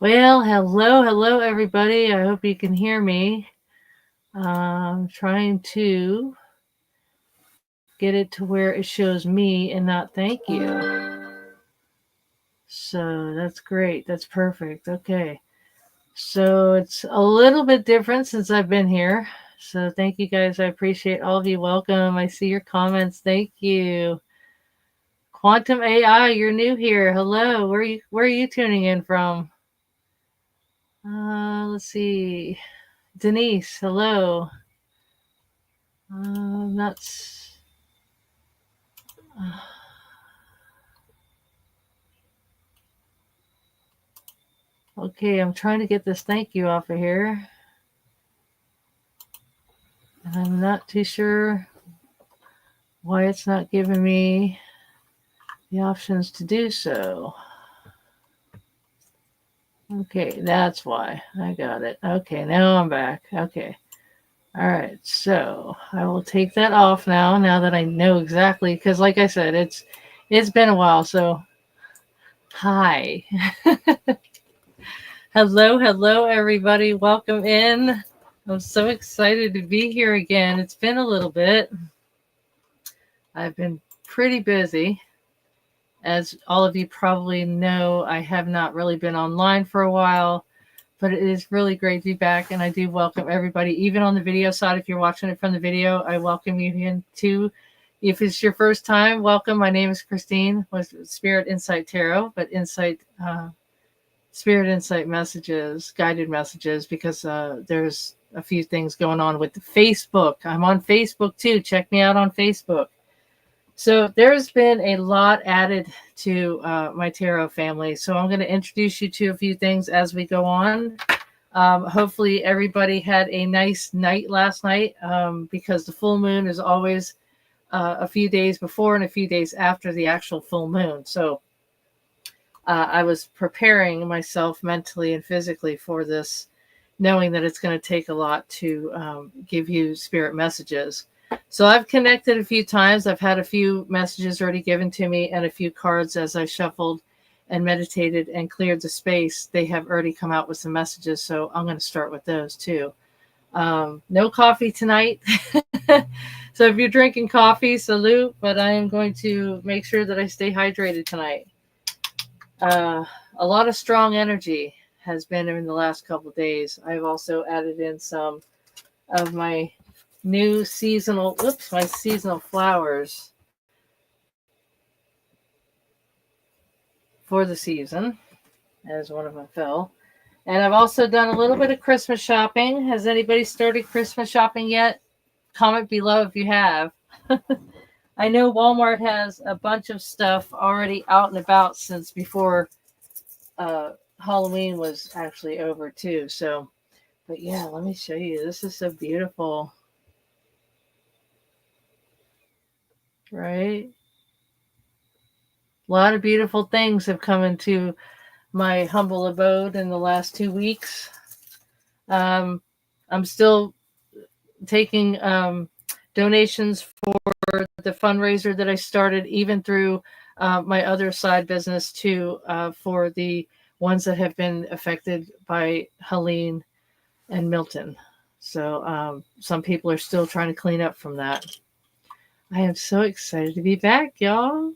Well, hello, everybody. I hope you can hear me. I'm trying to get it to where it shows me and not thank you. So that's great. That's perfect. Okay. So it's a little bit different since I've been here. So thank you guys. I appreciate all of you. Welcome. I see your comments. Thank you. Quantum AI, you're new here. Hello. Where are you tuning in from? Let's see. Denise, hello. That's okay. I'm trying to get this thank you off of here, and I'm not too sure why it's not giving me the options to do so. Okay, that's why. I got it. Okay, now I'm back. Okay. All right. So I will take that off now that I know exactly, because like I said, it's been a while. So hi. Hello, everybody. Welcome in. I'm so excited to be here again. It's been a little bit. I've been pretty busy. As all of you probably know, I have not really been online for a while, but it is really great to be back. And I do welcome everybody, even on the video side. If you're watching it from the video, I welcome you in too. If it's your first time, welcome. My name is Christine with Spirit Insight Tarot, but Spirit Insight messages, guided messages, because there's a few things going on with the Facebook. I'm on Facebook too. Check me out on Facebook. So there's been a lot added to my tarot family. So I'm going to introduce you to a few things as we go on. Hopefully everybody had a nice night last night, because the full moon is always a few days before and a few days after the actual full moon. So I was preparing myself mentally and physically for this, knowing that it's going to take a lot to give you spirit messages. So I've connected a few times. I've had a few messages already given to me and a few cards as I shuffled and meditated and cleared the space. They have already come out with some messages. So I'm going to start with those too. No coffee tonight. So if you're drinking coffee, salute, but I am going to make sure that I stay hydrated tonight. A lot of strong energy has been in the last couple of days. I've also added in some of my new seasonal flowers for the season, as one of them fell. And I've also done a little bit of Christmas shopping. Has anybody started Christmas shopping yet? Comment below if you have. I know Walmart has a bunch of stuff already out and about since before Halloween was actually over too. So, but yeah, let me show you. This is so beautiful, right? A lot of beautiful things have come into my humble abode in the last 2 weeks. I'm still taking donations for the fundraiser that I started, even through my other side business too, for the ones that have been affected by Helene and Milton. So some people are still trying to clean up from that. I am so excited to be back, y'all.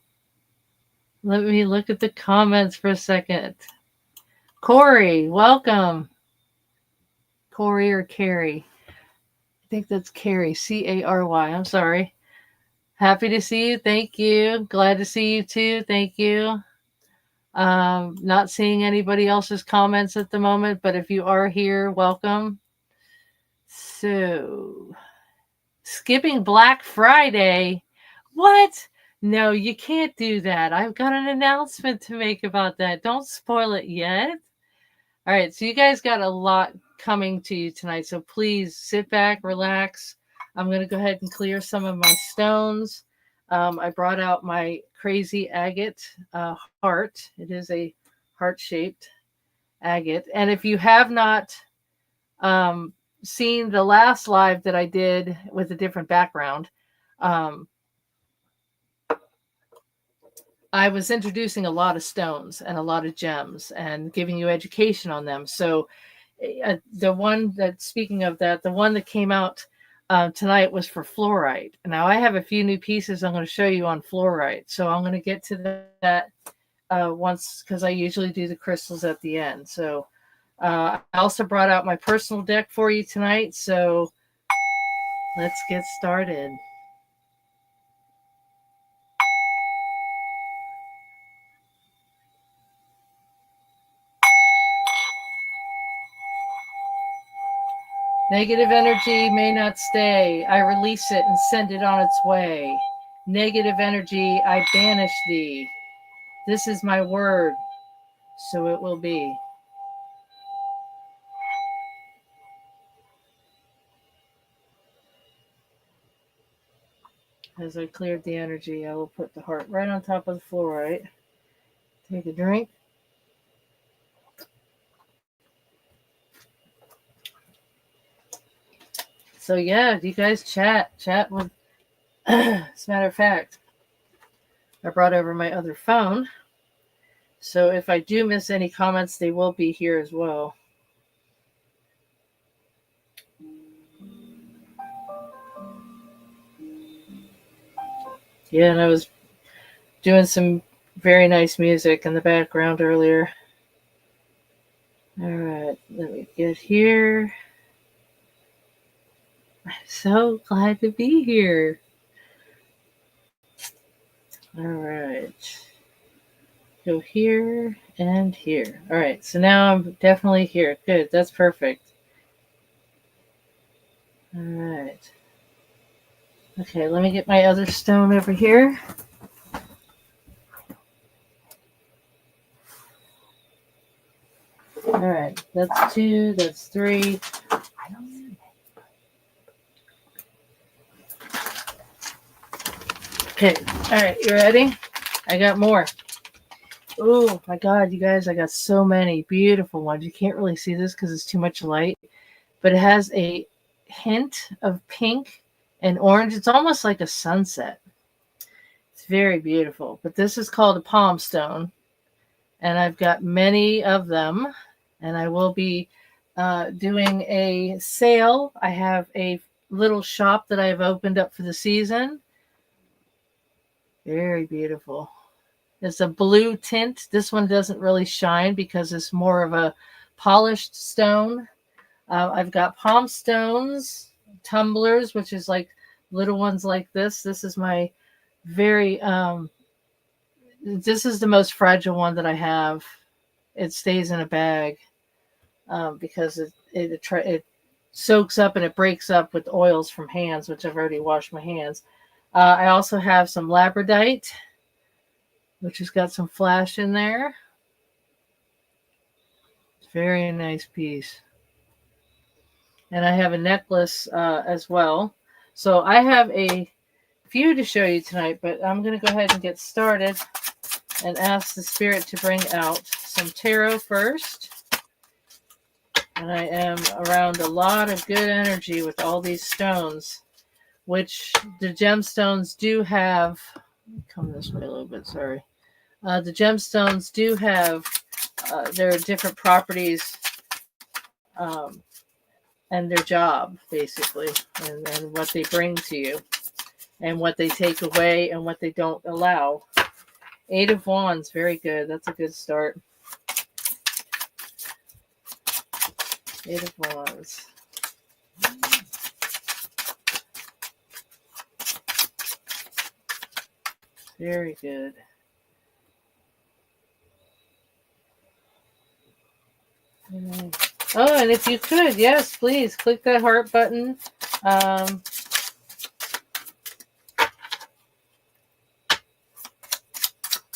Let me look at the comments for a second. Corey, welcome. Corey or Carrie? I think that's Carrie, Cary. I'm sorry. Happy to see you. Thank you. Glad to see you too. Thank you. Not seeing anybody else's comments at the moment, but if you are here, welcome. So, skipping Black Friday. What? No, you can't do that. I've got an announcement to make about that. Don't spoil it yet. All right, so you guys got a lot coming to you tonight, so please sit back, relax. I'm going to go ahead and clear some of my stones. I brought out my crazy agate heart. It is a heart-shaped agate. And if you have not seen the last live that I did with a different background, I was introducing a lot of stones and a lot of gems and giving you education on them. So the one that, speaking of that, the one that came out tonight was for fluorite. Now I have a few new pieces I'm going to show you on fluorite. So I'm going to get to that once, because I usually do the crystals at the end. So I also brought out my personal deck for you tonight. So let's get started. Negative energy may not stay. I release it and send it on its way. Negative energy, I banish thee. This is my word, so it will be. As I cleared the energy, I will put the heart right on top of the fluorite. Take a drink. So yeah, you guys chat with. As a matter of fact, I brought over my other phone, so if I do miss any comments, they will be here as well. Yeah, and I was doing some very nice music in the background earlier. All right, let me get here. I'm so glad to be here. All right. Go here and here. All right, so now I'm definitely here. Good, that's perfect. All right. Okay, let me get my other stone over here. All right, that's 2, that's 3. Okay, all right, you ready? I got more. Oh my God, you guys, I got so many beautiful ones. You can't really see this because it's too much light, but it has a hint of pink and orange. It's almost like a sunset. It's very beautiful, but this is called a palm stone, and I've got many of them, and I will be doing a sale. I have a little shop that I've opened up for the season. Very beautiful. It's a blue tint. This one doesn't really shine because it's more of a polished stone. I've got palm stones, tumblers, which is like little ones like this. This is my very, this is the most fragile one that I have. It stays in a bag because it soaks up and it breaks up with oils from hands, which I've already washed my hands. I also have some labradorite, which has got some flash in there. Very nice piece. And I have a necklace as well. So I have a few to show you tonight, but I'm going to go ahead and get started and ask the spirit to bring out some tarot first. And I am around a lot of good energy with all these stones, which the gemstones do have. Come this way a little bit, sorry. The gemstones do have their different properties and their job, basically, and what they bring to you, and what they take away, and what they don't allow. 8 of Wands, very good. That's a good start. 8 of Wands. Very good. Oh, and if you could, yes, please click that heart button.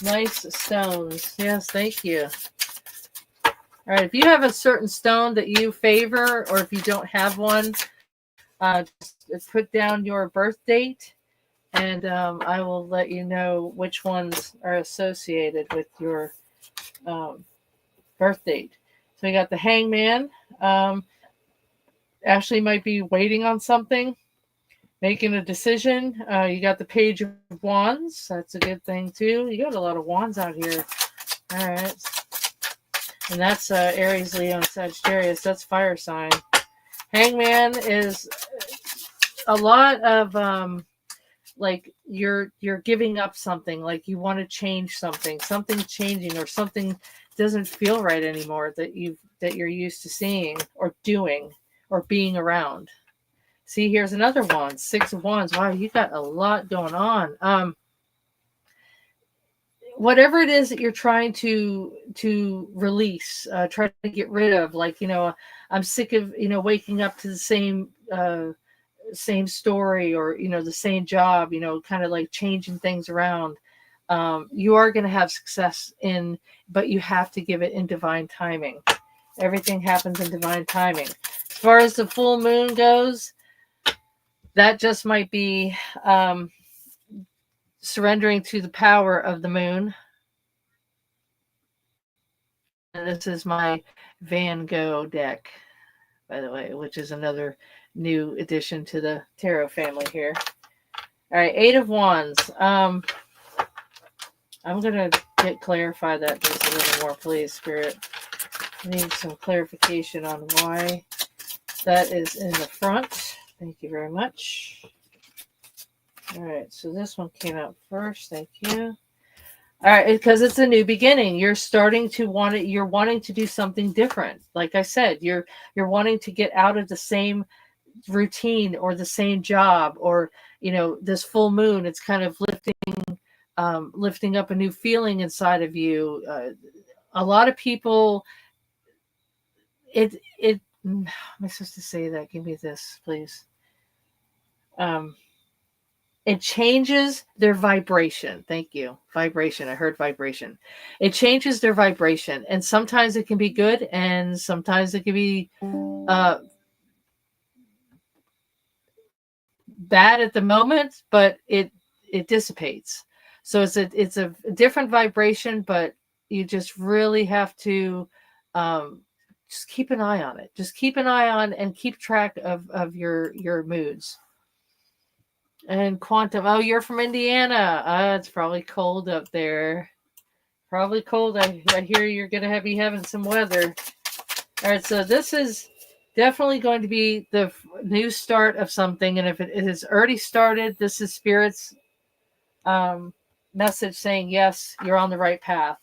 Nice stones. Yes, thank you. All right, if you have a certain stone that you favor, or if you don't have one, just put down your birth date, and I will let you know which ones are associated with your birth date. So we got the Hangman. Ashley might be waiting on something. making a decision. You got the Page of Wands. That's a good thing too. You got a lot of wands out here. All right. And that's Aries, Leo, and Sagittarius. That's fire sign. Hangman is a lot of like you're giving up something, like you want to change something changing, or something doesn't feel right anymore that you're used to seeing or doing or being around. See, here's another wand, 6 of Wands. Wow, you got a lot going on. Whatever it is that you're trying to release, try to get rid of, like, I'm sick of waking up to the same story, or the same job, kind of like changing things around. You are going to have success but you have to give it in divine timing. Everything happens in divine timing. As far as the full moon goes, that just might be surrendering to the power of the moon. And this is my Van Gogh deck, by the way, which is another new addition to the tarot family here. All right, 8 of Wands. I'm going to clarify that just a little more, please, Spirit. I need some clarification on why that is in the front. Thank you very much. All right, so this one came out first. Thank you. All right, because it's a new beginning. You're starting to want it. You're wanting to do something different. Like I said, you're wanting to get out of the same routine or the same job, or this full moon. It's kind of lifting up a new feeling inside of you. A lot of people. Am I supposed to say that? Give me this, please. It changes their vibration. Thank you. Vibration. I heard vibration. It changes their vibration. And sometimes it can be good, and sometimes it can be bad at the moment, but it dissipates. So it's a different vibration, but you just really have to just keep an eye on it. Just keep an eye on and keep track of your moods. And Quantum. Oh, you're from Indiana. It's probably cold up there. Probably cold. I hear you're going to be having some weather. All right, so this is definitely going to be the new start of something. And if it has already started, this is Spirit's message saying, yes, you're on the right path.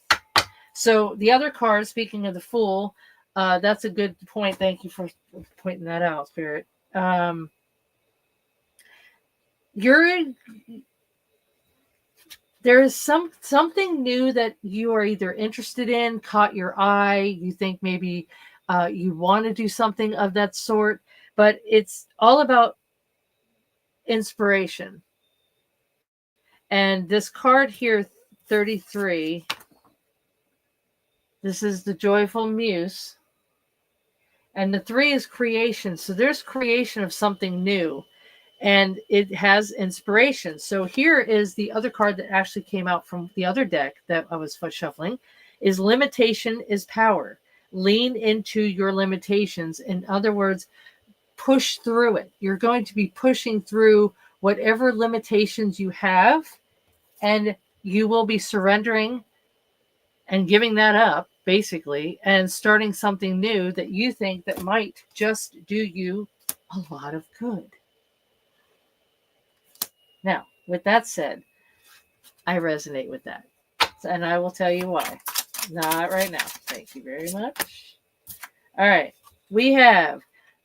So the other card, speaking of the Fool, that's a good point. Thank you for pointing that out, Spirit. There is something new that you are either interested in, caught your eye, you think maybe you want to do something of that sort, but it's all about inspiration. And this card here, 33, this is the Joyful Muse, and the 3 is creation. So there's creation of something new, and it has inspiration. So here is the other card that actually came out from the other deck that I was shuffling, is limitation is power. Lean into your limitations. In other words, push through it. You're going to be pushing through whatever limitations you have, and you will be surrendering and giving that up, basically, and starting something new that you think that might just do you a lot of good. Now, with that said, I resonate with that. And I will tell you why. Not right now. Thank you very much. All right. We have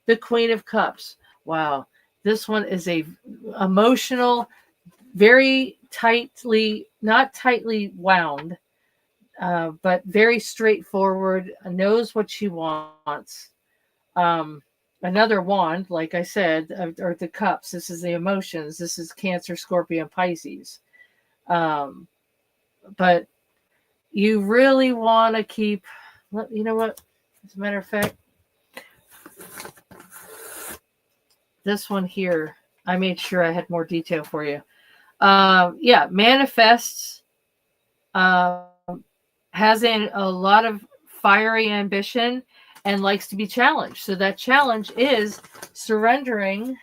the Queen of Cups. Wow. This one is a emotional, very not tightly wound, but very straightforward, knows what she wants. Another wand, like I said, or the cups. This is the emotions. This is Cancer, Scorpio, Pisces. But you really want to keep, you know what? As a matter of fact, this one here, I made sure I had more detail for you. Manifests, has a lot of fiery ambition and likes to be challenged. So that challenge is surrendering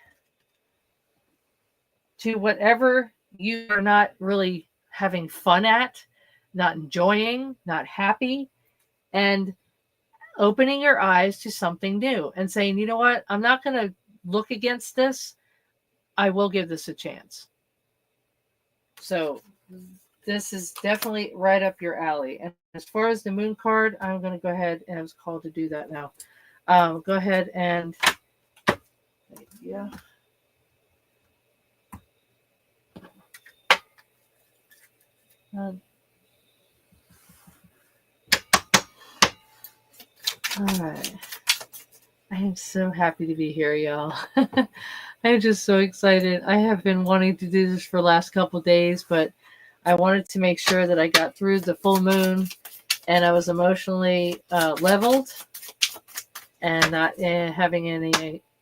to whatever you are not really having fun at, not enjoying, not happy, and opening your eyes to something new and saying, you know what, I'm not going to look against this. I will give this a chance. So this is definitely right up your alley. And as far as the moon card, I'm going to go ahead, and I was called to do that now. Go ahead and yeah. All right. I am so happy to be here, y'all. I'm just so excited. I have been wanting to do this for the last couple days, but I wanted to make sure that I got through the full moon and I was emotionally leveled and not having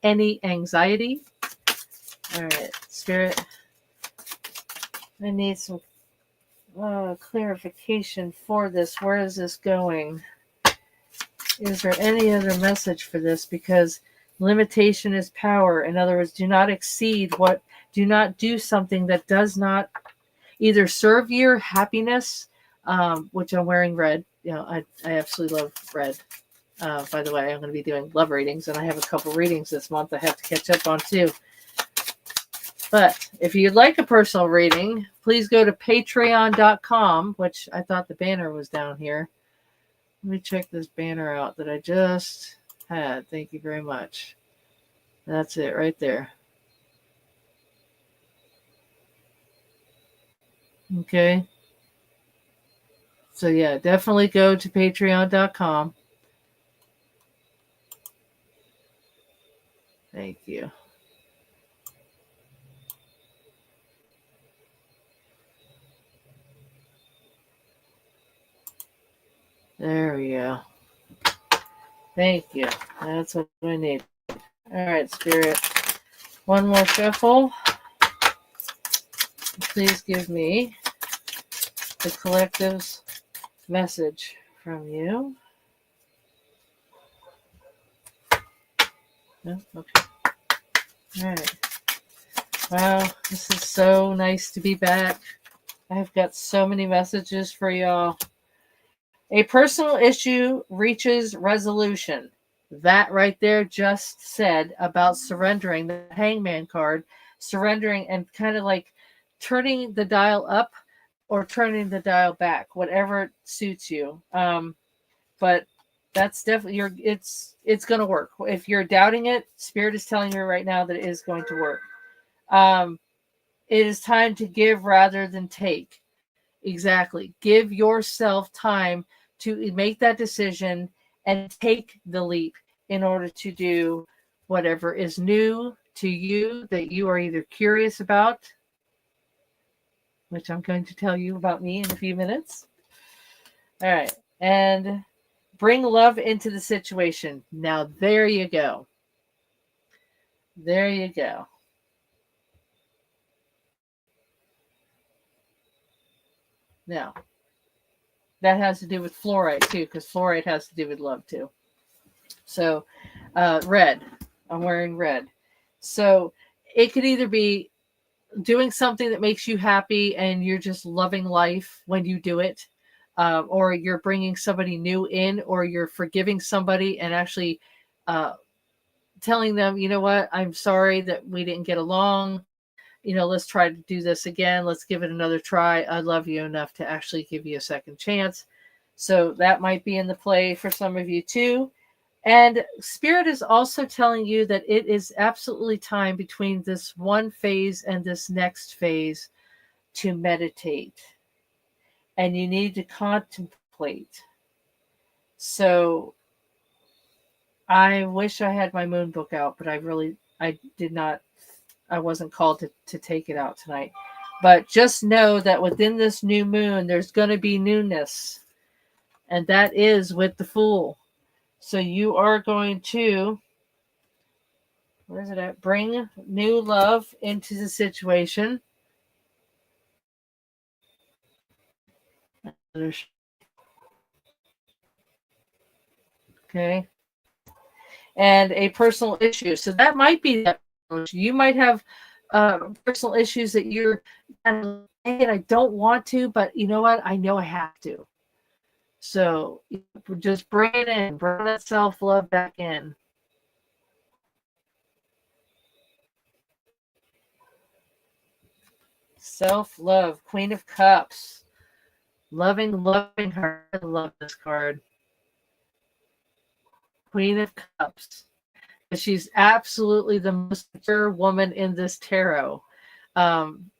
any anxiety. All right, Spirit, I need some clarification for this. Where is this going? Is there any other message for this? Because limitation is power. In other words, do not do not do something that does not either serve your happiness, which I'm wearing red. You know, I absolutely love red. By the way, I'm going to be doing love readings, and I have a couple readings this month I have to catch up on too. But if you'd like a personal reading, please go to patreon.com, which I thought the banner was down here. Let me check this banner out that I just had. Thank you very much. That's it right there. Okay. So yeah, definitely go to patreon.com. Thank you. There we go. Thank you. That's what I need. All right, Spirit. One more shuffle. Please give me the collective's message from you. No? Okay. All right. Wow, this is so nice to be back. I've got so many messages for y'all. A personal issue reaches resolution. That right there just said about surrendering, the Hangman card, surrendering and kind of like turning the dial up or turning the dial back, whatever suits you. But that's definitely it's going to work. If you're doubting it, Spirit is telling you right now that it is going to work. It is time to give rather than take. Exactly. Give yourself time to make that decision and take the leap in order to do whatever is new to you that you are either curious about, which I'm going to tell you about me in a few minutes. All right. And bring love into the situation. Now, there you go. There you go. Now, that has to do with fluorite too, because fluorite has to do with love too. So, red. I'm wearing red. So, it could either be doing something that makes you happy and you're just loving life when you do it, or you're bringing somebody new in, or you're forgiving somebody and actually telling them, you know what, I'm sorry that we didn't get along. You know, let's try to do this again. Let's give it another try. I love you enough to actually give you a second chance. So that might be in the play for some of you too. And Spirit is also telling you that it is absolutely time between this one phase and this next phase to meditate. And you need to contemplate. So I wish I had my moon book out, but I did not. I wasn't called to take it out tonight. But just know that within this new moon, there's going to be newness. And that is with the Fool. So you are going to, where is it at? Bring new love into the situation. Okay. And a personal issue. So that might be that you might have personal issues that you're, and I don't want to, but you know what? I know I have to. So just bring it in, bring that self-love back in. Self-love, Queen of Cups. Loving her. I love this card. Queen of Cups. She's absolutely the most mature woman in this tarot. And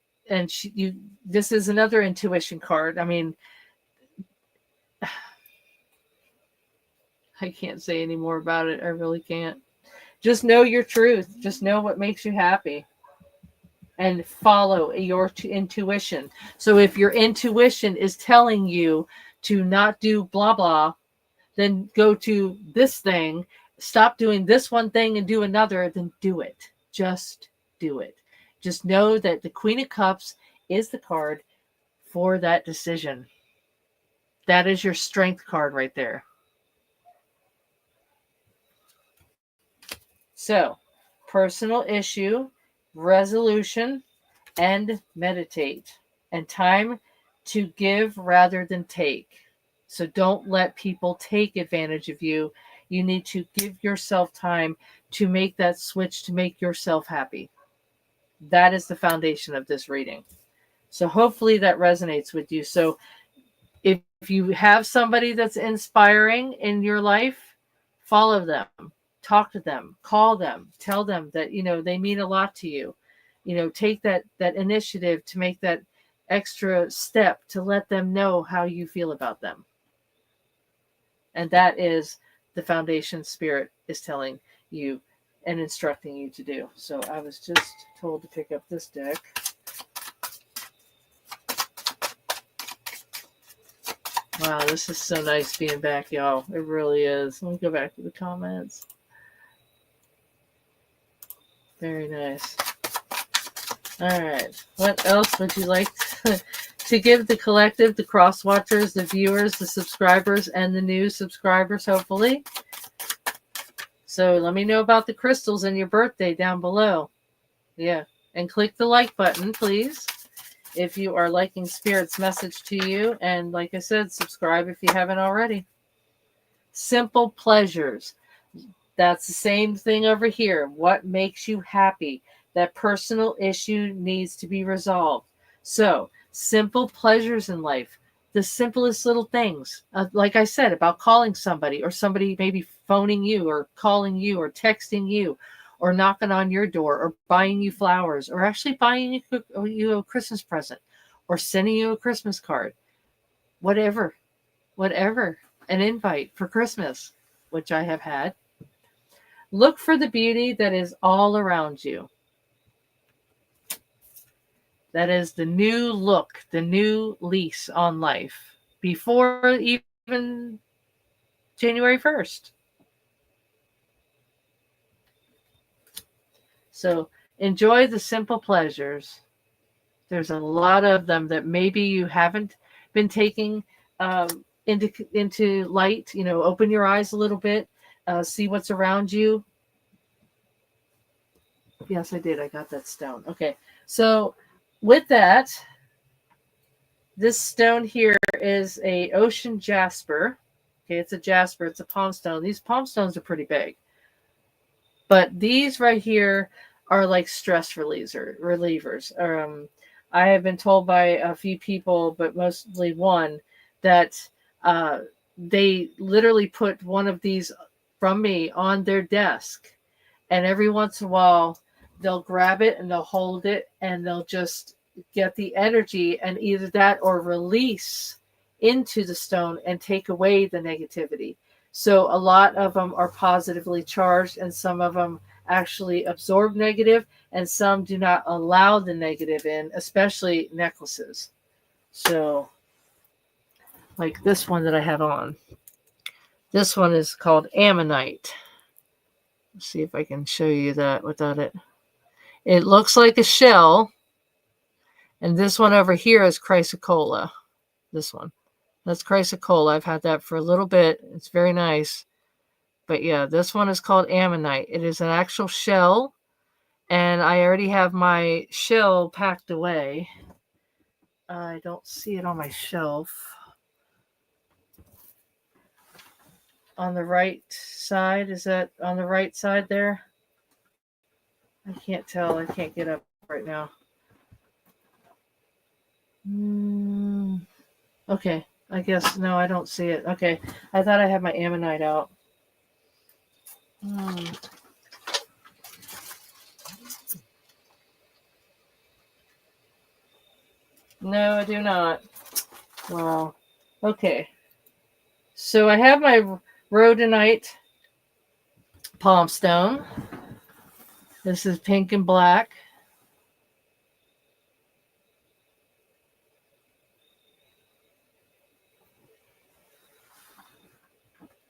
this is another intuition card. I mean, I can't say any more about it. I really can't. Just know your truth. Just know what makes you happy. And follow your intuition. So if your intuition is telling you to not do blah, blah, then go to this thing. Stop doing this one thing and do another, then do it. Just do it. Just know that the Queen of Cups is the card for that decision. That is your strength card right there. So, personal issue, resolution, and meditate. And time to give rather than take. So don't let people take advantage of you. You need to give yourself time to make that switch, to make yourself happy. That is the foundation of this reading. So hopefully that resonates with you. So if you have somebody that's inspiring in your life, follow them, talk to them, call them, tell them that, they mean a lot to you. Take that initiative to make that extra step to let them know how you feel about them. And that is the foundation spirit is telling you and instructing you to do. So I was just told to pick up this deck. Wow, this is so nice being back, y'all. It really is. Let me go back to the comments. Very nice. All right. What else would you like to give the collective, the cross watchers, the viewers, the subscribers, and the new subscribers, hopefully? So let me know about the crystals and your birthday down below. Yeah. And click the like button, please, if you are liking Spirit's message to you. And like I said, subscribe if you haven't already. Simple pleasures. That's the same thing over here. What makes you happy? That personal issue needs to be resolved. So, simple pleasures in life. The simplest little things. Like I said, about calling somebody, or somebody maybe phoning you or calling you or texting you or knocking on your door or buying you flowers or actually buying you a Christmas present or sending you a Christmas card. Whatever. An invite for Christmas, which I have had. Look for the beauty that is all around you. That is the new look, the new lease on life before even January 1st. So enjoy the simple pleasures. There's a lot of them that maybe you haven't been taking into light. Open your eyes a little bit, see what's around you. Yes, I did. I got that stone. Okay, so with that, this stone here is a ocean jasper. Okay, it's a jasper. It's a palm stone. These palm stones are pretty big. But these right here are like stress relievers. I have been told by a few people, but mostly one, that they literally put one of these from me on their desk. And every once in a while, they'll grab it and they'll hold it and they'll just get the energy and either that or release into the stone and take away the negativity. So a lot of them are positively charged and some of them actually absorb negative and some do not allow the negative in, especially necklaces. So like this one that I have on. This one is called Ammonite. Let's see if I can show you that without it. It looks like a shell. And this one over here is chrysocolla. This one. That's chrysocolla. I've had that for a little bit. It's very nice. But yeah, this one is called Ammonite. It is an actual shell. And I already have my shell packed away. I don't see it on my shelf. On the right side, is that on the right side there? I can't tell. I can't get up right now. Okay, I guess no, I don't see it. Okay, I thought I had my ammonite out. No, I do not. Wow. Okay. So I have my rhodonite palm stone. This is pink and black.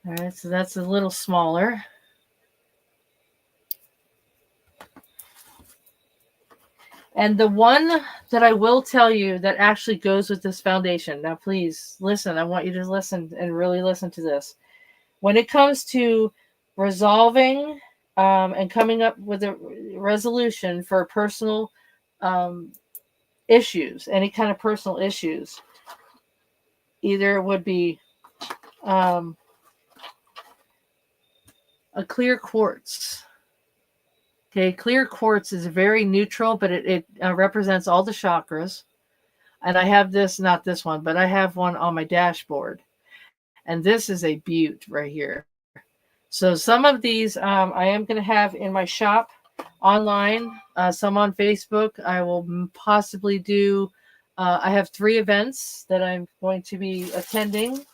All right, so that's a little smaller. And the one that I will tell you that actually goes with this foundation. Now, please listen. I want you to listen and really listen to this. When it comes to resolving and coming up with a resolution for personal issues, any kind of personal issues, either it would be a clear quartz. Okay, clear quartz is very neutral, but it represents all the chakras. And I have this, not this one, but I have one on my dashboard. And this is a beaut right here. So some of these I am going to have in my shop online, some on Facebook. I will possibly do, I have 3 events that I'm going to be attending.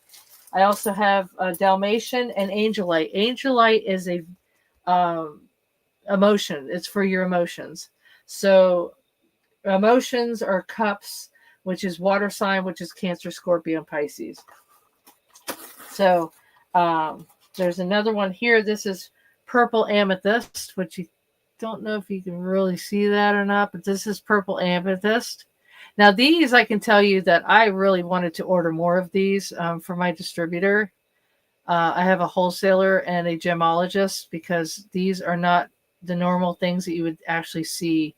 I also have Dalmatian and Angelite. Angelite is a emotion. It's for your emotions. So emotions are cups, which is water sign, which is Cancer, Scorpio, and Pisces. So there's another one here. This is purple amethyst, which you don't know if you can really see that or not, but this is purple amethyst. Now these, I can tell you that I really wanted to order more of these for my distributor. I have a wholesaler and a gemologist because these are not the normal things that you would actually see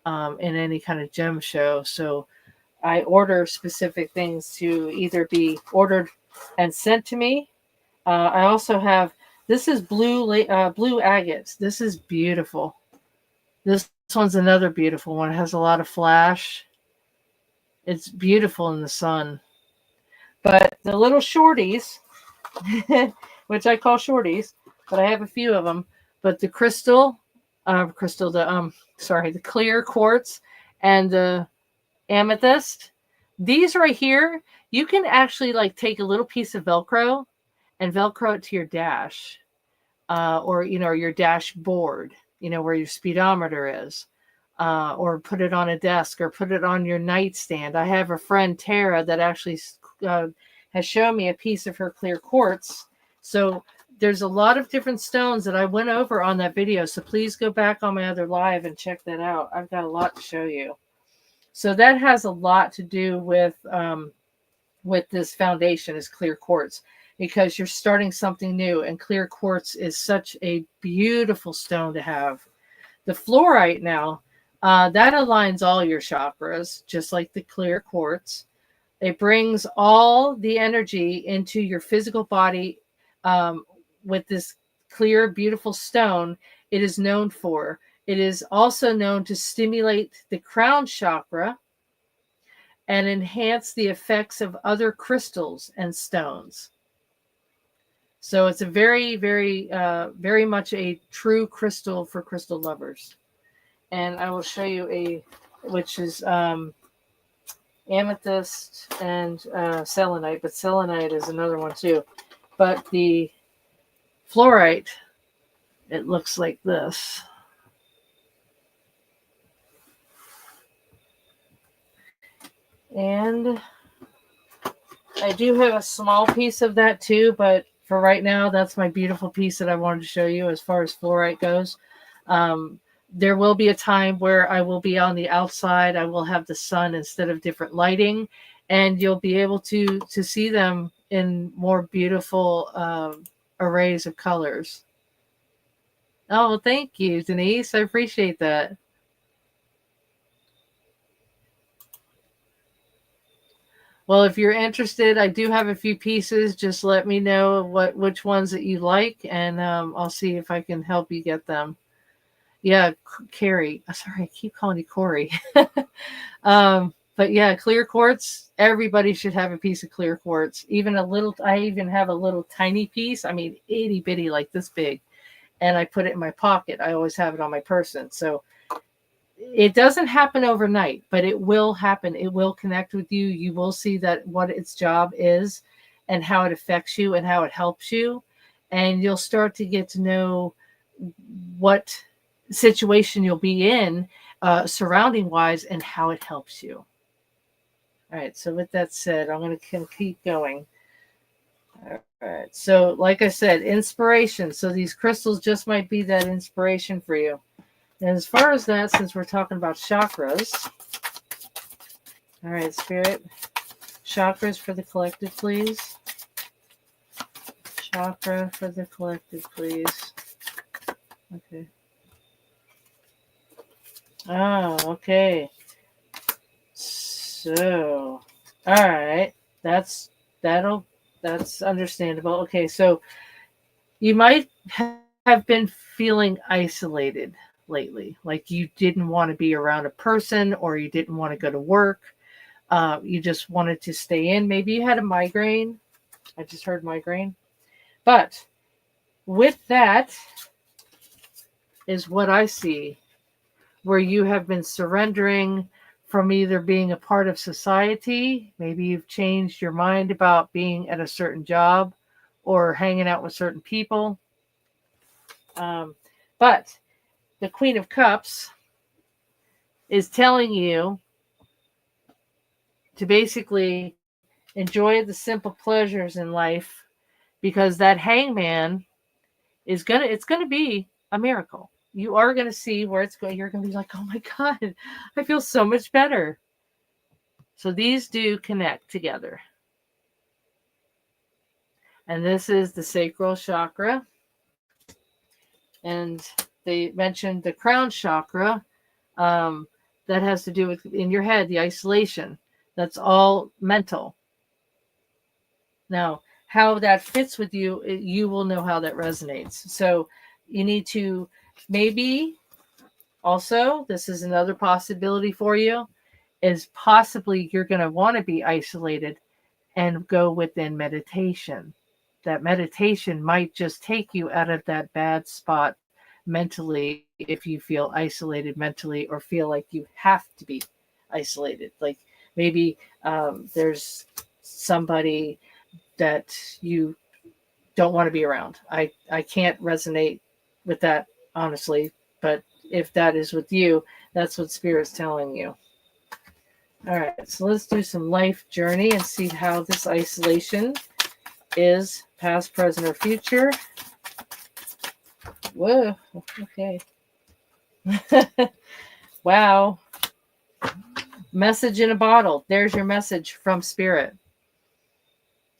in any kind of gem show. So I order specific things to either be ordered and sent to me. I also have, this is blue agate. This is beautiful. This one's another beautiful one. It has a lot of flash. It's beautiful in the sun. But the little shorties, which I call shorties, but I have a few of them. But the the clear quartz and the amethyst, these right here, you can actually like take a little piece of Velcro and Velcro it to your dash, or your dashboard, where your speedometer is, or put it on a desk or put it on your nightstand. I have a friend, Tara, that actually has shown me a piece of her clear quartz. So there's a lot of different stones that I went over on that video. So please go back on my other live and check that out. I've got a lot to show you. So that has a lot to do with this foundation, is clear quartz, because you're starting something new, and clear quartz is such a beautiful stone to have. The fluorite now, that aligns all your chakras, just like the clear quartz. It brings all the energy into your physical body with this clear, beautiful stone. It is known for. It is also known to stimulate the crown chakra and enhance the effects of other crystals and stones. So it's a very, very, very much a true crystal for crystal lovers. And I will show you which is amethyst and selenite, but selenite is another one too. But the fluorite, it looks like this. And I do have a small piece of that too, but for right now, that's my beautiful piece that I wanted to show you as far as fluorite goes. There will be a time where I will be on the outside. I will have the sun instead of different lighting, and you'll be able to see them in more beautiful arrays of colors. Oh, well, thank you, Denise. I appreciate that. Well, if you're interested, I do have a few pieces. Just let me know which ones that you like, and I'll see if I can help you get them. Yeah, Carrie. Sorry, I keep calling you Corey. But yeah, clear quartz. Everybody should have a piece of clear quartz. Even a little. I even have a little tiny piece. I mean, itty bitty, like this big, and I put it in my pocket. I always have it on my person. So it doesn't happen overnight, but it will happen. It will connect with you. You will see that what its job is, and how it affects you, and how it helps you, and you'll start to get to know what situation you'll be in, surrounding wise, and how it helps you. All right. So with that said, I'm going to keep going. All right. So like I said, inspiration. So these crystals just might be that inspiration for you. And as far as that, since we're talking about chakras, all right, Spirit, chakras for the collective, please. Chakra for the collective, please. Okay. Oh, okay. So, all right, that's that'll that's understandable. Okay, so you might have been feeling isolated lately, like you didn't want to be around a person, or you didn't want to go to work. You just wanted to stay in. Maybe you had a migraine. I just heard migraine, but with that is what I see, where you have been surrendering from either being a part of society, maybe you've changed your mind about being at a certain job or hanging out with certain people. But the Queen of Cups is telling you to basically enjoy the simple pleasures in life, because that hangman it's gonna be a miracle. You are gonna see where it's going. You're gonna be like, oh my God, I feel so much better. So these do connect together. And this is the sacral chakra. And they mentioned the crown chakra. Um, that has to do with in your head, the isolation. That's all mental. Now, how that fits with you, you will know how that resonates. So you need to maybe also, this is another possibility for you, is possibly you're going to want to be isolated and go within meditation. That meditation might just take you out of that bad spot mentally, if you feel isolated mentally or feel like you have to be isolated. Like maybe there's somebody that you don't want to be around. I can't resonate with that, honestly, but if that is with you, that's what Spirit's telling you. All right, so let's do some life journey and see how this isolation is past, present, or future. Whoa, okay. Wow. Message in a bottle. There's your message from Spirit.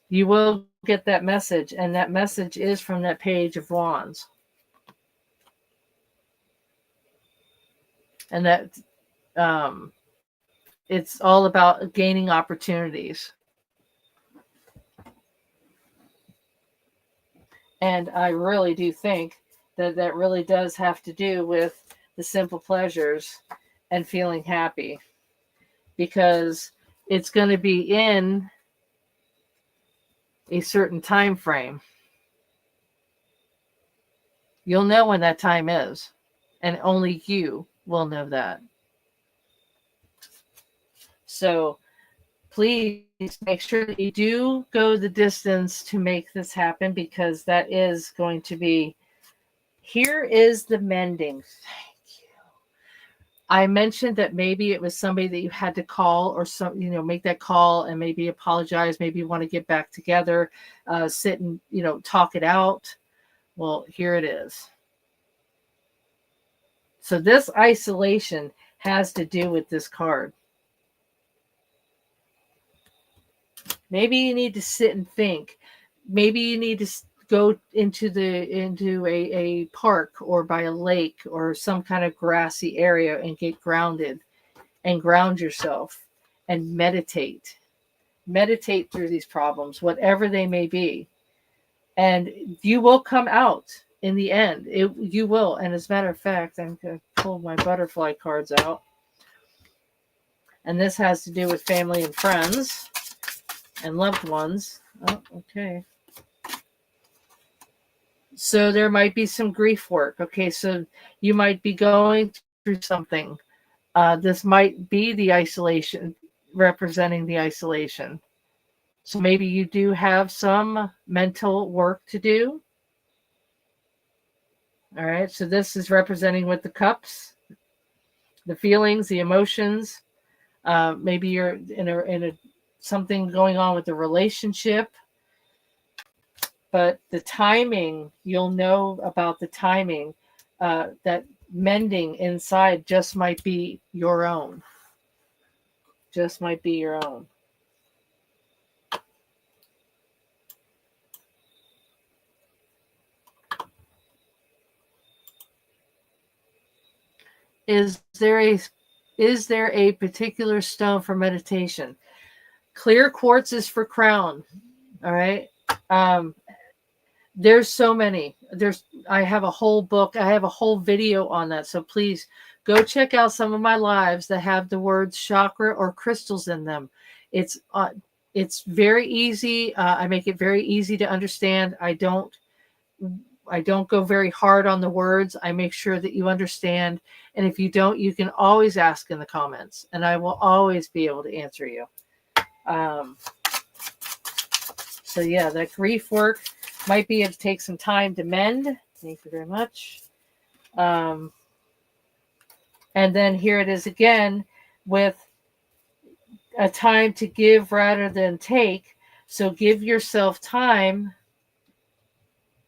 You will get that message, and that message is from that Page of Wands. And that it's all about gaining opportunities. And I really do think that that really does have to do with the simple pleasures and feeling happy, because it's going to be in a certain time frame. You'll know when that time is, and only you will know that. So please make sure that you do go the distance to make this happen, because that is going to be. Here is the mending. Thank you. I mentioned that maybe it was somebody that you had to call, or some, make that call and maybe apologize. Maybe you want to get back together, sit and, talk it out. Well, here it is. So this isolation has to do with this card. Maybe you need to sit and think. Maybe you need to go into a park or by a lake or some kind of grassy area and get grounded and ground yourself and meditate. Meditate through these problems, whatever they may be. And you will come out in the end. You will. And as a matter of fact, I'm going to pull my butterfly cards out. And this has to do with family and friends and loved ones. Oh, okay. So there might be some grief work. Okay, so you might be going through something. This might be the isolation, representing the isolation. So maybe you do have some mental work to do. All right, so this is representing with the cups, the feelings, the emotions. Maybe you're in a something going on with the relationship. But the timing, you'll know about the timing, that mending inside just might be your own. Just might be your own. Is there a particular stone for meditation? Clear quartz is for crown. All right. There's so many. I have a whole book. I have a whole video on that. So please go check out some of my lives that have the words chakra or crystals in them. It's very easy. I make it very easy to understand. I don't go very hard on the words. I make sure that you understand. And if you don't, you can always ask in the comments, and I will always be able to answer you. So yeah, that grief work might be able to take some time to mend. Thank you very much. And then here it is again with a time to give rather than take. So give yourself time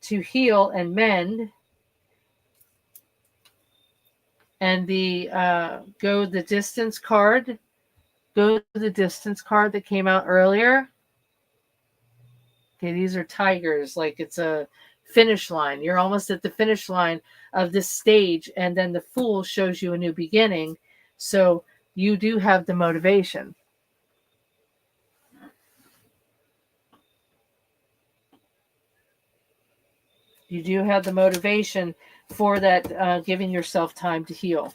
to heal and mend. And the go the distance card. Go to the distance card that came out earlier. Okay, these are tigers, like it's a finish line. You're almost at the finish line of this stage, and then the Fool shows you a new beginning. So you do have the motivation. You do have the motivation for that, giving yourself time to heal.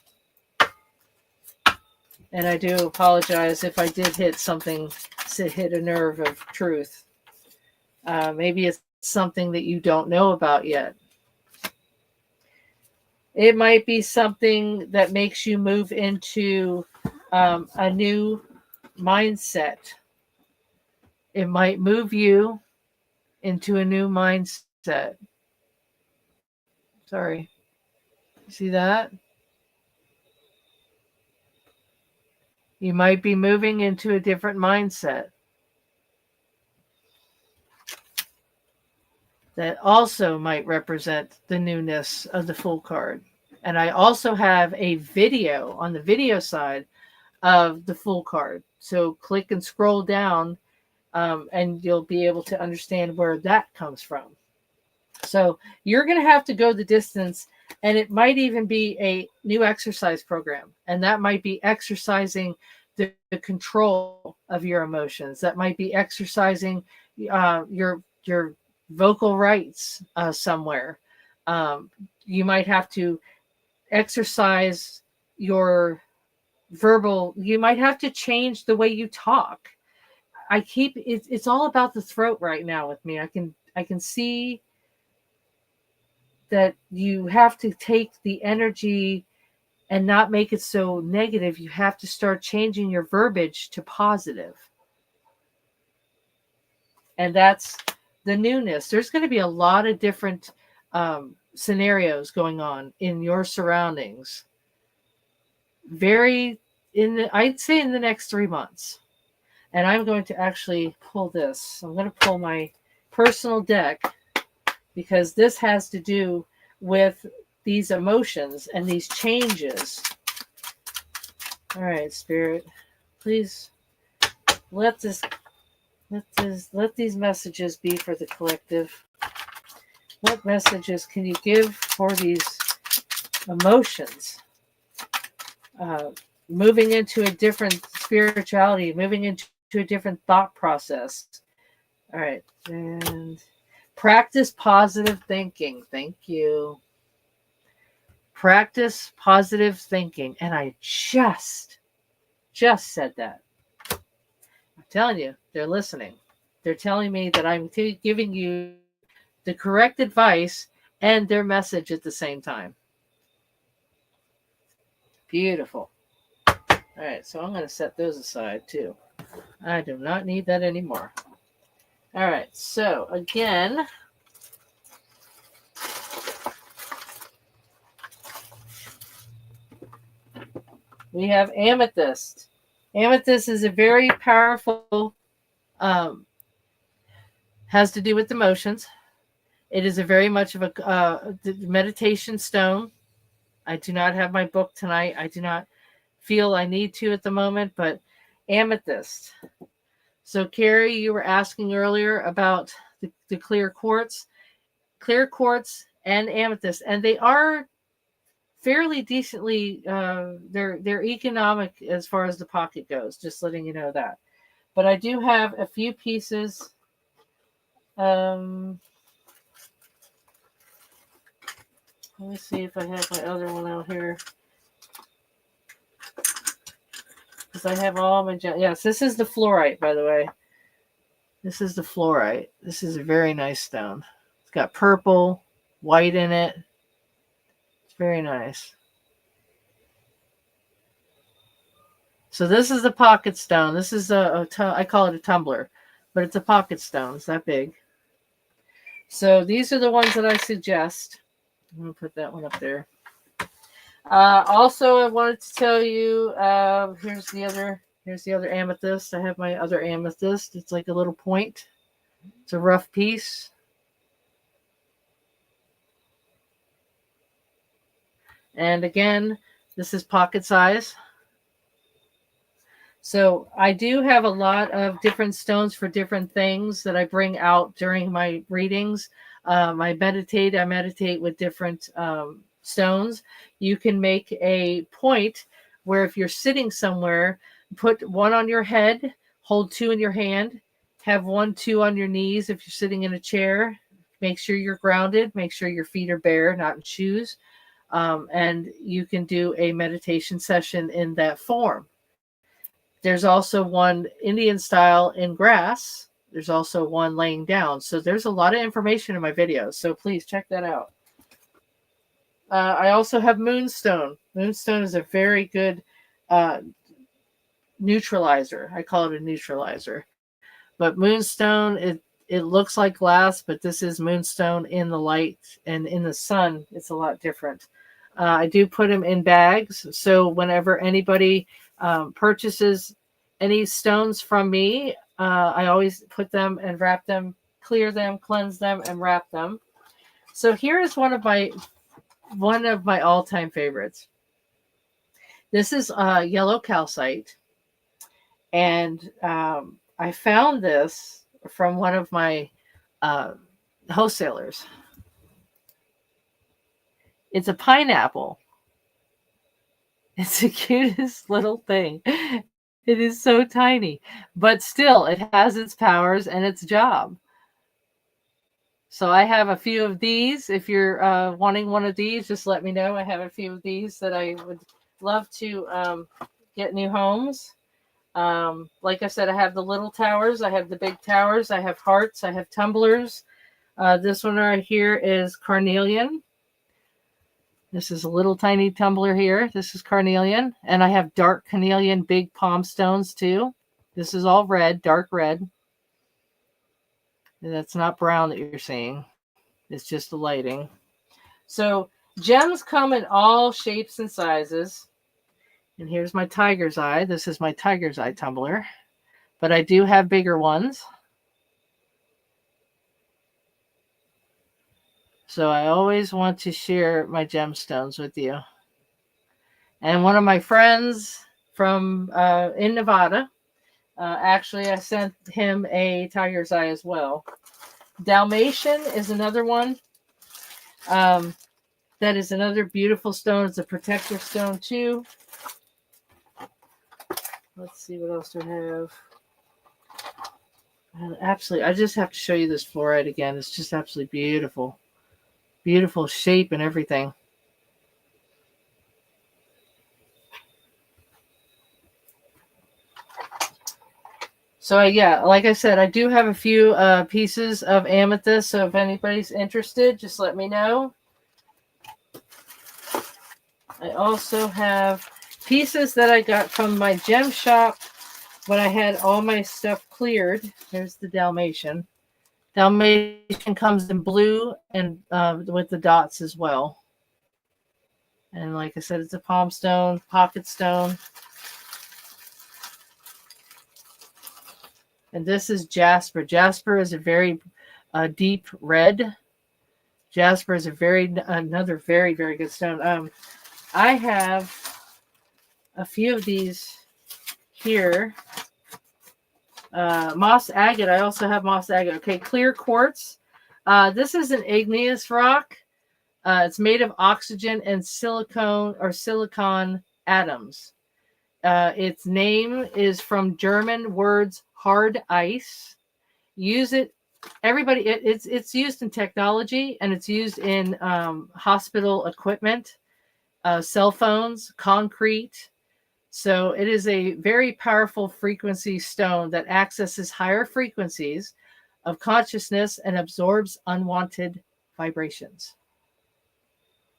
And I do apologize if I did hit a nerve of truth. Maybe it's something that you don't know about yet. It might be something that makes you move into a new mindset. It might move you into a new mindset. Sorry. See that? You might be moving into a different mindset. That also might represent the newness of the Fool card. And I also have a video on the video side of the Fool card. So click and scroll down, and you'll be able to understand where that comes from. So you're going to have to go the distance, and it might even be a new exercise program. And that might be exercising the control of your emotions. That might be exercising your vocal rights somewhere. You might have to exercise your verbal. You might have to change the way you talk. It's all about the throat right now with me. I can see that you have to take the energy and not make it so negative. You have to start changing your verbiage to positive. And that's the newness. There's going to be a lot of different scenarios going on in your surroundings. I'd say in the next 3 months. And I'm going to actually pull this. I'm going to pull my personal deck, because this has to do with these emotions and these changes. All right, Spirit, please let these messages be for the collective. What messages can you give for these emotions? Moving into a different spirituality, moving into a different thought process. All right. And practice positive thinking. Thank you. Practice positive thinking. And I just said that. I'm telling you, they're listening. They're telling me that I'm giving you the correct advice and their message at the same time. Beautiful. All right, so I'm going to set those aside too. I do not need that anymore. All right, so again, we have amethyst. Amethyst is a very powerful, has to do with emotions. It is a very much of a meditation stone. I do not have my book tonight. I do not feel I need to at the moment, but amethyst. So, Carrie, you were asking earlier about the clear quartz and amethyst, and they are fairly decently. They're economic as far as the pocket goes. Just letting you know that. But I do have a few pieces. Let me see if I have my other one out here. Because I have all my... Yes, this is the fluorite, by the way. This is the fluorite. This is a very nice stone. It's got purple, white in it. It's very nice. So this is the pocket stone. This is I call it a tumbler, but it's a pocket stone. It's that big. So these are the ones that I suggest. I'm going to put that one up there. Also, I wanted to tell you, here's the other amethyst. I have my other amethyst. It's like a little point. It's a rough piece. And again, this is pocket size. So I do have a lot of different stones for different things that I bring out during my readings. I meditate with different stones. You can make a point where if you're sitting somewhere, put one on your head, hold two in your hand, have 1, 2 on your knees. If you're sitting in a chair, make sure you're grounded, make sure your feet are bare, not in shoes. And you can do a meditation session in that form. There's also one Indian style in grass. There's also one laying down. So there's a lot of information in my videos. So please check that out. I also have moonstone. Moonstone is a very good neutralizer. I call it a neutralizer. But moonstone, it looks like glass, but this is moonstone in the light, and in the sun, it's a lot different. I do put them in bags. So whenever anybody purchases any stones from me, I always put them and wrap them, clear them, cleanse them, and wrap them. So here is one of my all-time favorites. This is yellow calcite, and I found this from one of my wholesalers. It's a pineapple. It's the cutest little thing. It is so tiny, but still it has its powers and its job. So I have a few of these. If you're wanting one of these, just let me know. I have a few of these that I would love to get new homes. Like I said, I have the little towers. I have the big towers. I have hearts. I have tumblers. This one right here is carnelian. This is a little tiny tumbler here. This is carnelian. And I have dark carnelian big palm stones too. This is all red, dark red. And that's not brown that you're seeing. It's just the lighting. So gems come in all shapes and sizes. And here's my tiger's eye. This is my tiger's eye tumbler. But I do have bigger ones. So I always want to share my gemstones with you. And one of my friends from in Nevada, actually I sent him a tiger's eye as well. Dalmatian is another one. That is another beautiful stone. It's a protective stone too. Let's see what else do I have. And absolutely, I just have to show you this fluorite again. It's just absolutely beautiful. Beautiful shape and everything. So yeah, like I said, I do have a few pieces of amethyst. So if anybody's interested, just let me know. I also have pieces that I got from my gem shop when I had all my stuff cleared. Here's the Dalmatian. Dalmatian comes in blue and with the dots as well. And like I said, it's a palm stone, pocket stone. And this is jasper. Jasper is a very deep red. Jasper is another very, very good stone. I have a few of these here. Moss agate. I also have moss agate. Okay, clear quartz. This is an igneous rock. It's made of oxygen and silicon atoms. Its name is from German words hard ice. Use it. Everybody, it's used in technology, and it's used in hospital equipment, cell phones, concrete. So it is a very powerful frequency stone that accesses higher frequencies of consciousness and absorbs unwanted vibrations.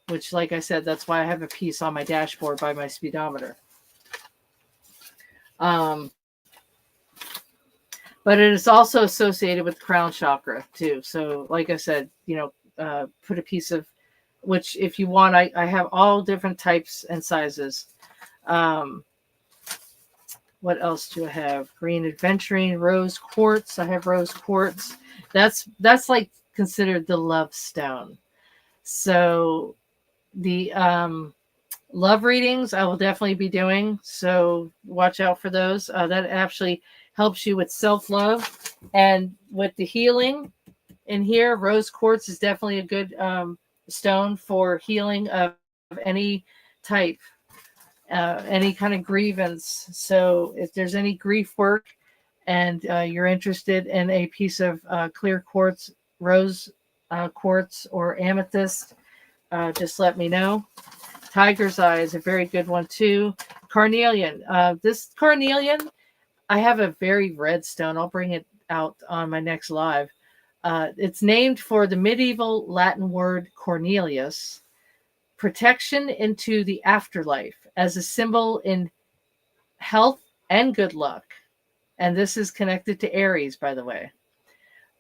Which, like I said, that's why I have a piece on my dashboard by my speedometer. But it is also associated with crown chakra too. So like I said, put a piece of, which if you want, I have all different types and sizes. What else do I have? Green aventurine, rose quartz. I have rose quartz. That's like considered the love stone. So the love readings I will definitely be doing. So watch out for those. That actually helps you with self-love and with the healing in here. Rose quartz is definitely a good stone for healing of any type, any kind of grievance. So if there's any grief work and you're interested in a piece of clear quartz, rose quartz, or amethyst, just let me know. Tiger's eye is a very good one too. Carnelian. This carnelian, I have a very red stone. I'll bring it out on my next live. It's named for the medieval Latin word Cornelius, protection into the afterlife, as a symbol in health and good luck. And this is connected to Aries, by the way.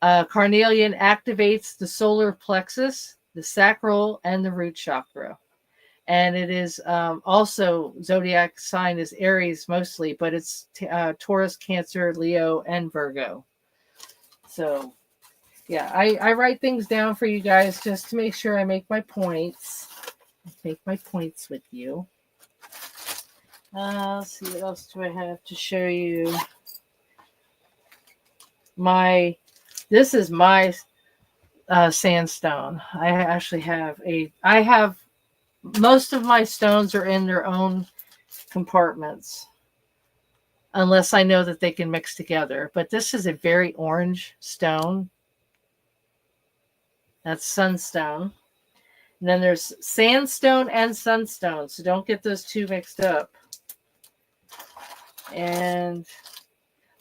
Carnelian activates the solar plexus, the sacral, and the root chakra. And it is also zodiac sign is Aries mostly, but it's Taurus, Cancer, Leo, and Virgo. So, yeah, I write things down for you guys just to make sure I make my points. Make my points with you. Let's see, what else do I have to show you? This is my sandstone. I actually have most of my stones are in their own compartments, unless I know that they can mix together. But this is a very orange stone. That's sunstone. And then there's sandstone and sunstone, so don't get those two mixed up. And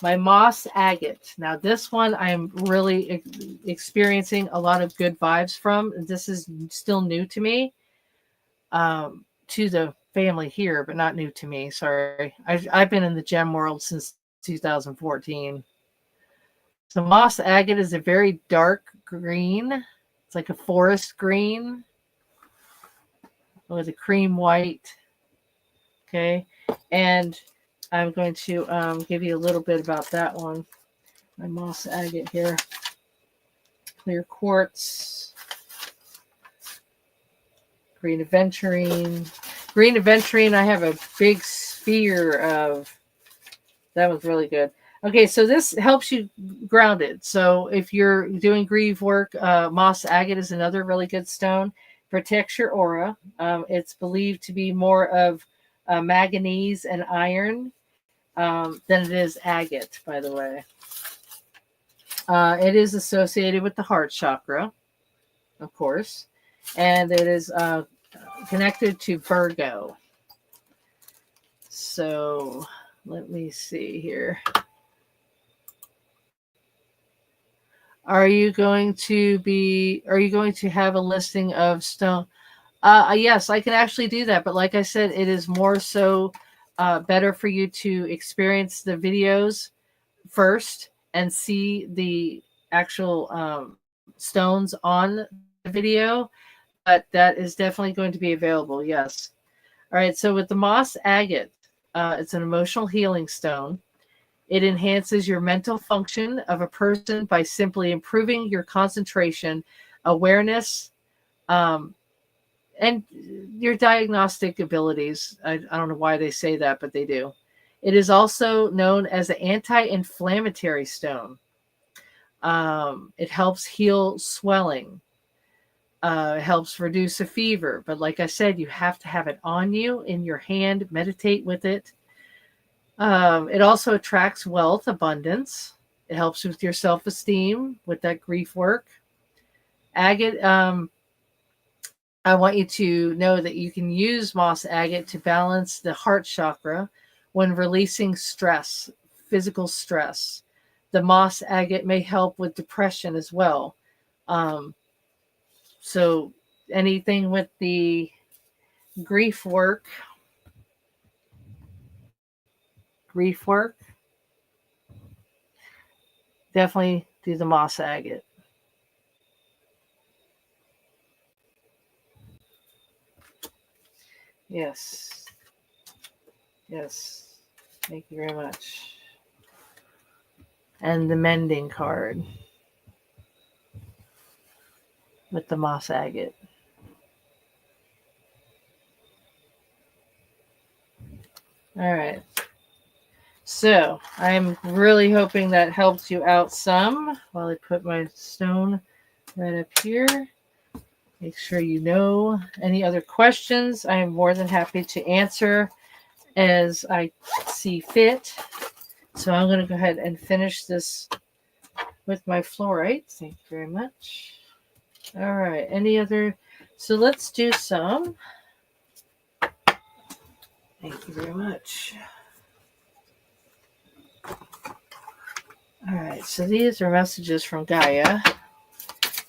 my moss agate. Now this one I'm really experiencing a lot of good vibes from. This is still new to me. To the family here, but not new to me. Sorry. I've been in the gem world since 2014. So moss agate is a very dark green. It's like a forest green with a cream white. Okay. And I'm going to give you a little bit about that one. My moss agate here. Clear quartz. Green aventurine. Green aventurine, I have a big sphere of. That was really good. Okay, so this helps you grounded. So if you're doing grief work, moss agate is another really good stone. Protects your aura. It's believed to be more of manganese and iron than it is agate, by the way. It is associated with the heart chakra, of course, and it is connected to Virgo. So let me see here. Are you going to have a listing of stone? Yes, I can actually do that. But like I said, it is more so better for you to experience the videos first and see the actual stones on the video. But that is definitely going to be available. Yes. All right. So with the moss agate, it's an emotional healing stone. It enhances your mental function of a person by simply improving your concentration, awareness, and your diagnostic abilities. I don't know why they say that, but they do. It is also known as an anti-inflammatory stone. It helps heal swelling. It helps reduce a fever. But like I said, you have to have it on you, in your hand, meditate with it. It also attracts wealth, abundance. It helps with your self-esteem, with that grief work. Agate, I want you to know that you can use moss agate to balance the heart chakra when releasing stress, physical stress. The moss agate may help with depression as well. So anything with the grief work, definitely do the moss agate. Yes. Yes. Thank you very much. And the mending card with the moss agate. All right. So I'm really hoping that helps you out some while I put my stone right up here. Make sure you know any other questions. I am more than happy to answer as I see fit. So I'm going to go ahead and finish this with my fluorite. Thank you very much. All right. Any other? So let's do some. Thank you very much. All right. So these are messages from Gaia.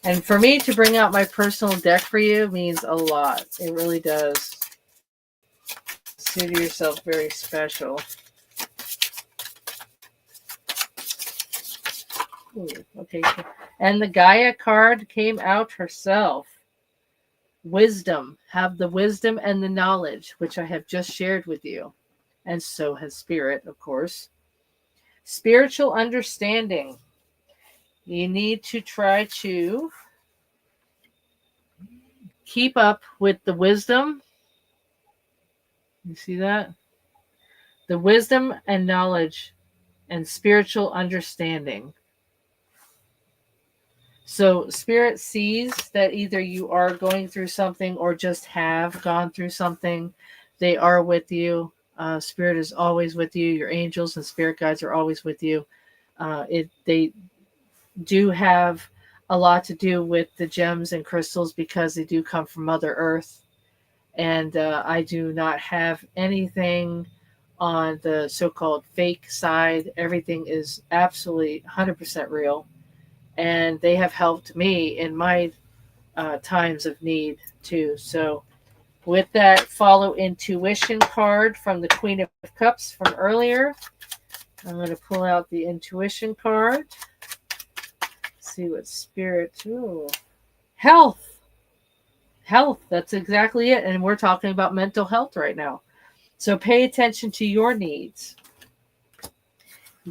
And for me to bring out my personal deck for you means a lot. It really does. Consider yourself very special. Ooh, okay. And the Gaia card came out herself. Wisdom. Have the wisdom and the knowledge, which I have just shared with you. And so has Spirit, of course. Spiritual understanding. You need to try to keep up with the wisdom. You see that? The wisdom and knowledge and spiritual understanding. So Spirit sees that either you are going through something or just have gone through something. They are with you. Spirit is always with you. Your angels and spirit guides are always with you. They do have a lot to do with the gems and crystals because they do come from Mother Earth. And I do not have anything on the so-called fake side. Everything is absolutely 100% real. And they have helped me in my times of need too. So with that, follow intuition card from the Queen of Cups from earlier. I'm going to pull out the intuition card. See what Spirit. Ooh. Health. That's exactly it. And we're talking about mental health right now. So pay attention to your needs.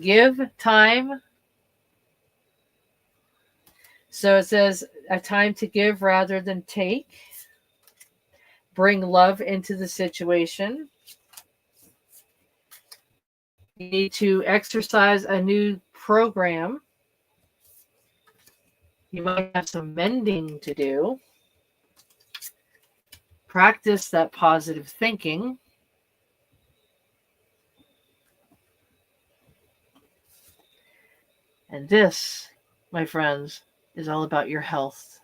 Give time. So it says a time to give rather than take. Bring love into the situation. You need to exercise a new program. You might have some mending to do. Practice that positive thinking. And this, my friends, is all about your health.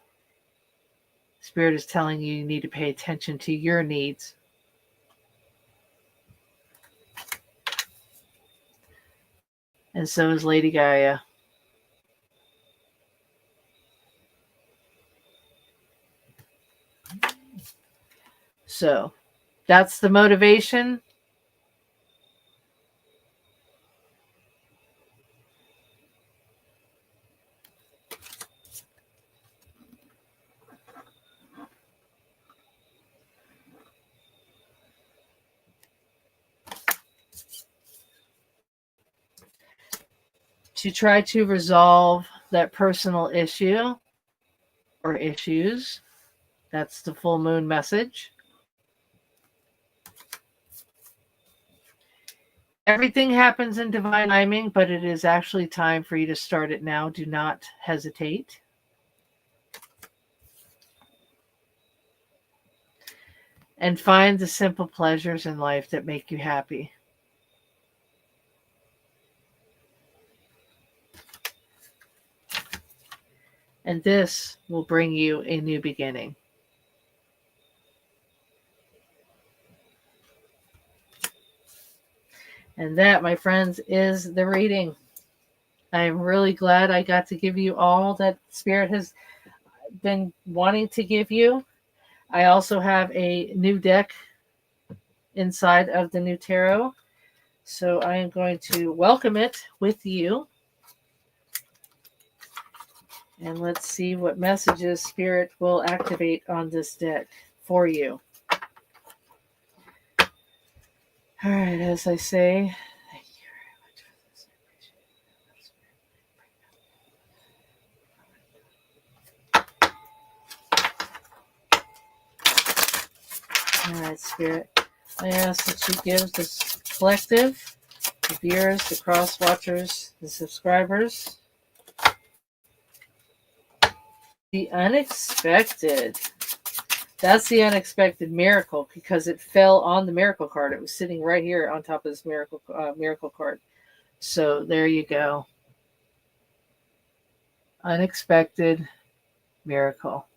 Spirit is telling you need to pay attention to your needs. And so is Lady Gaia. So that's the motivation. To try to resolve that personal issue or issues. That's the full moon message. Everything happens in divine timing, but it is actually time for you to start it now. Do not hesitate. And find the simple pleasures in life that make you happy. And this will bring you a new beginning. And that, my friends, is the reading. I'm really glad I got to give you all that Spirit has been wanting to give you. I also have a new deck inside of the new tarot. So I am going to welcome it with you. And let's see what messages Spirit will activate on this deck for you. All right, as I say, thank you very much. All right, Spirit, I ask that you give this collective, the viewers, the cross watchers, the subscribers, the unexpected. That's the unexpected miracle because it fell on the miracle card. It was sitting right here on top of this miracle card. So there you go. Unexpected miracle.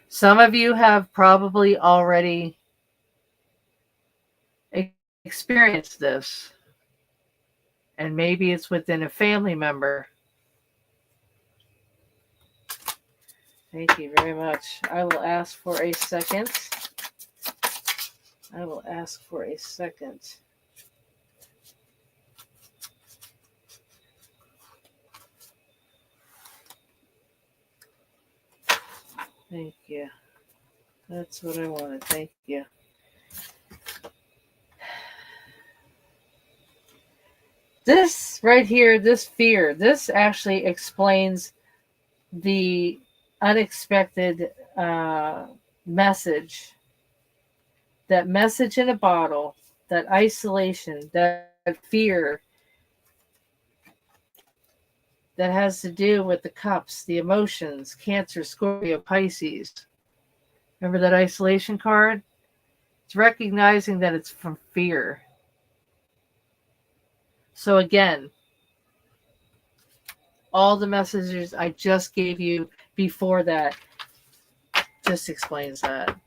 Some of you have probably already experienced this. And maybe it's within a family member. Thank you very much. I will ask for a second. Thank you. That's what I wanted. Thank you. This right here, this fear, this actually explains the unexpected message. That message in a bottle, that isolation, that fear that has to do with the cups, the emotions, Cancer, Scorpio, Pisces. Remember that isolation card? It's recognizing that it's from fear. So again, all the messages I just gave you before that just explains that.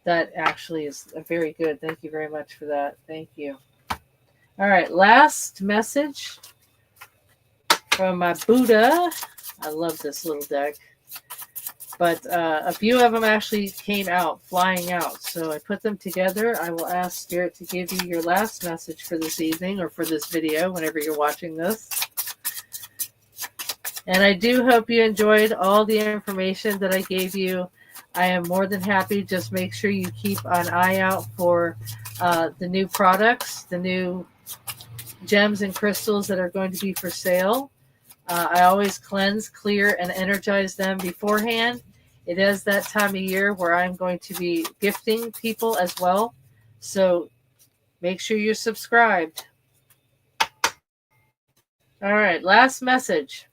That actually is very good. Thank you very much for that. Thank you. All right, last message from my Buddha. I love this little deck. But a few of them actually came out, flying out. So I put them together. I will ask Spirit to give you your last message for this evening or for this video, whenever you're watching this. And I do hope you enjoyed all the information that I gave you. I am more than happy. Just make sure you keep an eye out for the new products, the new gems and crystals that are going to be for sale. I always cleanse, clear, and energize them beforehand. It is that time of year where I'm going to be gifting people as well. So Make sure you're subscribed. All right, last message.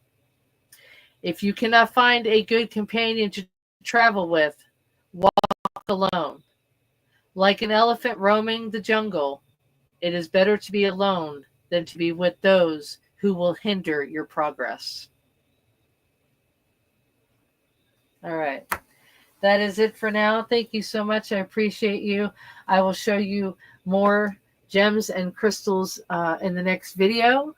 If you cannot find a good companion to travel with, walk alone. Like an elephant roaming the jungle, it is better to be alone than to be with those who will hinder your progress. All right. That is it for now. Thank you so much. I appreciate you. I will show you more gems and crystals in the next video.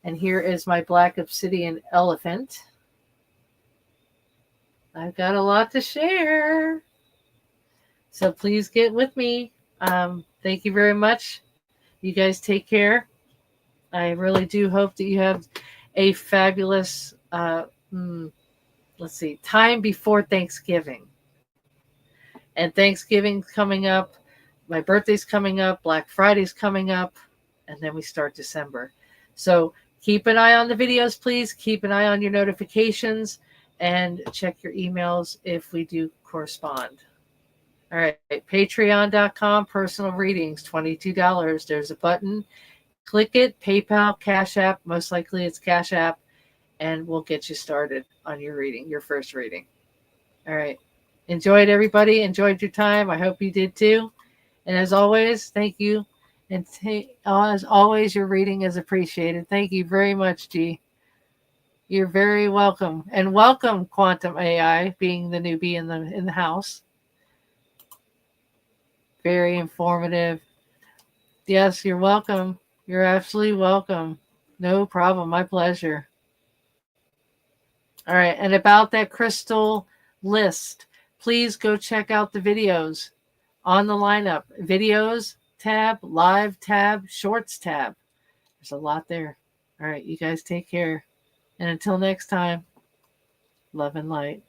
And here is my black obsidian elephant. I've got a lot to share. So please get with me. Thank you very much. You guys take care. I really do hope that you have a fabulous, time before Thanksgiving. And Thanksgiving's coming up. My birthday's coming up. Black Friday's coming up. And then we start December. So keep an eye on the videos, please. Keep an eye on your notifications. And check your emails if we do correspond. All right. Patreon.com, personal readings, $22. There's a button. Click it. PayPal, Cash App. Most likely it's Cash App. And we'll get you started on your reading, your first reading. All right. Enjoyed, everybody. Enjoyed your time. I hope you did too. And as always, thank you. And as always, your reading is appreciated. Thank you very much, G. You're very welcome. And welcome, Quantum AI, being the newbie in the house. Very informative. Yes, you're welcome. You're absolutely welcome. No problem. My pleasure. All right. And about that crystal list, please go check out the videos on the lineup. Videos tab, live tab, shorts tab. There's a lot there. All right. You guys take care. And until next time, love and light.